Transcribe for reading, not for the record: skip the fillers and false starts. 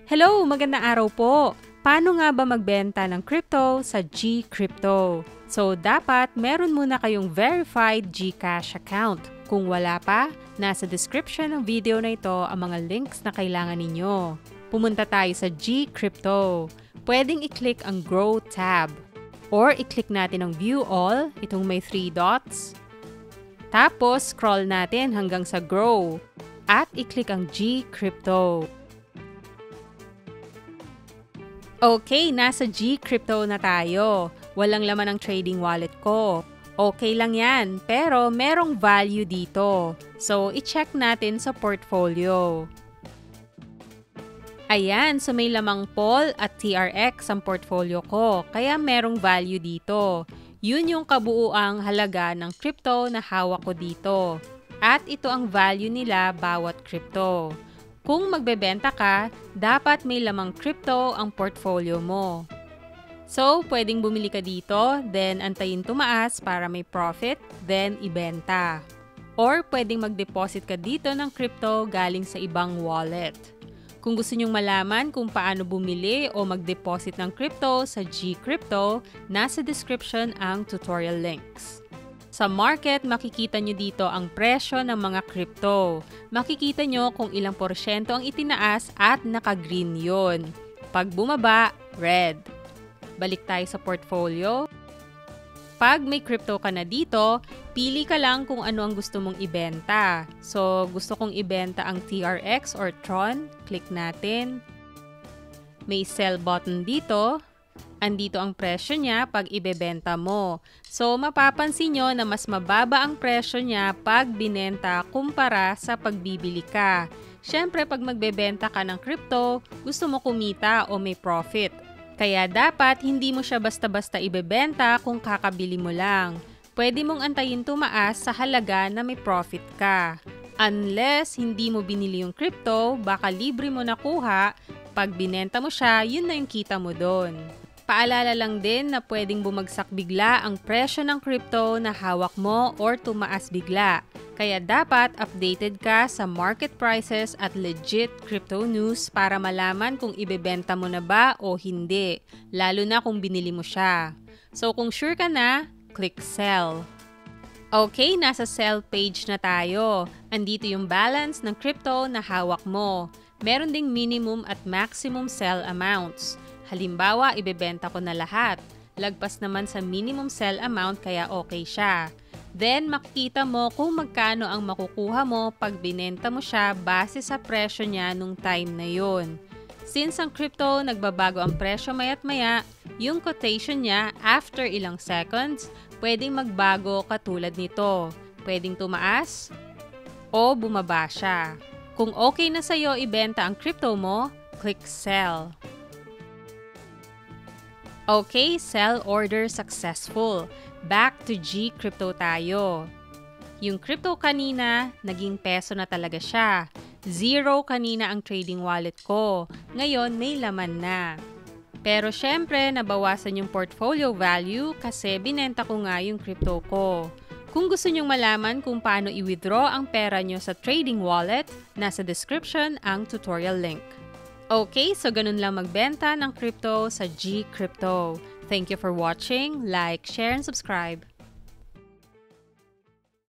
Hello! Magandang araw po! Paano nga ba magbenta ng crypto sa GCrypto? So, dapat meron muna kayong verified GCash account. Kung wala pa, nasa description ng video na ito ang mga links na kailangan ninyo. Pumunta tayo sa GCrypto. Pwedeng i-click ang Grow tab. Or i-click natin ang View All, itong may 3 dots. Tapos, scroll natin hanggang sa Grow. At i-click ang GCrypto. Okay, nasa GCrypto na tayo. Walang laman ang trading wallet ko. Okay lang yan, pero merong value dito. So, i-check natin sa portfolio. Ayan, so may lamang POL at TRX ang portfolio ko, kaya merong value dito. Yun yung kabuuang halaga ng crypto na hawak ko dito. At ito ang value nila bawat crypto. Kung magbebenta ka, dapat may lamang crypto ang portfolio mo. So, pwedeng bumili ka dito, then antayin tumaas para may profit, then ibenta. Or pwedeng mag-deposit ka dito ng crypto galing sa ibang wallet. Kung gusto nyong malaman kung paano bumili o mag-deposit ng crypto sa GCrypto, nasa description ang tutorial links. Sa market, makikita nyo dito ang presyo ng mga crypto. Makikita nyo kung ilang porsyento ang itinaas at naka-green yun. Pag bumaba, red. Balik tayo sa portfolio. Pag may crypto ka na dito, pili ka lang kung ano ang gusto mong ibenta. So, gusto kong ibenta ang TRX or Tron. Click natin. May sell button dito. Andito ang presyo niya pag ibebenta mo. So, mapapansin nyo na mas mababa ang presyo niya pag binenta kumpara sa pagbibili ka. Siyempre, pag magbebenta ka ng crypto, gusto mo kumita o may profit. Kaya dapat hindi mo siya basta-basta ibebenta kung kakabili mo lang. Pwede mong antayin tumaas sa halaga na may profit ka. Unless hindi mo binili yung crypto, baka libre mo nakuha. Pag binenta mo siya, yun na yung kita mo doon. Paalala lang din na pwedeng bumagsak bigla ang presyo ng crypto na hawak mo or tumaas bigla. Kaya dapat updated ka sa market prices at legit crypto news para malaman kung ibebenta mo na ba o hindi, lalo na kung binili mo siya. So kung sure ka na, click sell. Okay, nasa sell page na tayo. Andito yung balance ng crypto na hawak mo. Meron ding minimum at maximum sell amounts. Halimbawa, ibebenta ko na lahat. Lagpas naman sa minimum sell amount kaya okay siya. Then, makikita mo kung magkano ang makukuha mo pag binenta mo siya base sa presyo niya nung time na yon. Since ang crypto nagbabago ang presyo maya't maya, yung quotation niya after ilang seconds, pwedeng magbago katulad nito. Pwedeng tumaas o bumaba siya. Kung okay na sa'yo ibenta ang crypto mo, click sell. Okay, sell order successful. Back to GCrypto tayo. Yung crypto kanina, naging peso na talaga siya. 0 kanina ang trading wallet ko. Ngayon, may laman na. Pero syempre, nabawasan yung portfolio value kasi binenta ko nga yung crypto ko. Kung gusto nyong malaman kung paano i-withdraw ang pera nyo sa trading wallet, nasa description ang tutorial link. Okay, so ganun lang magbenta ng crypto sa GCrypto. Thank you for watching. Like, share, and subscribe.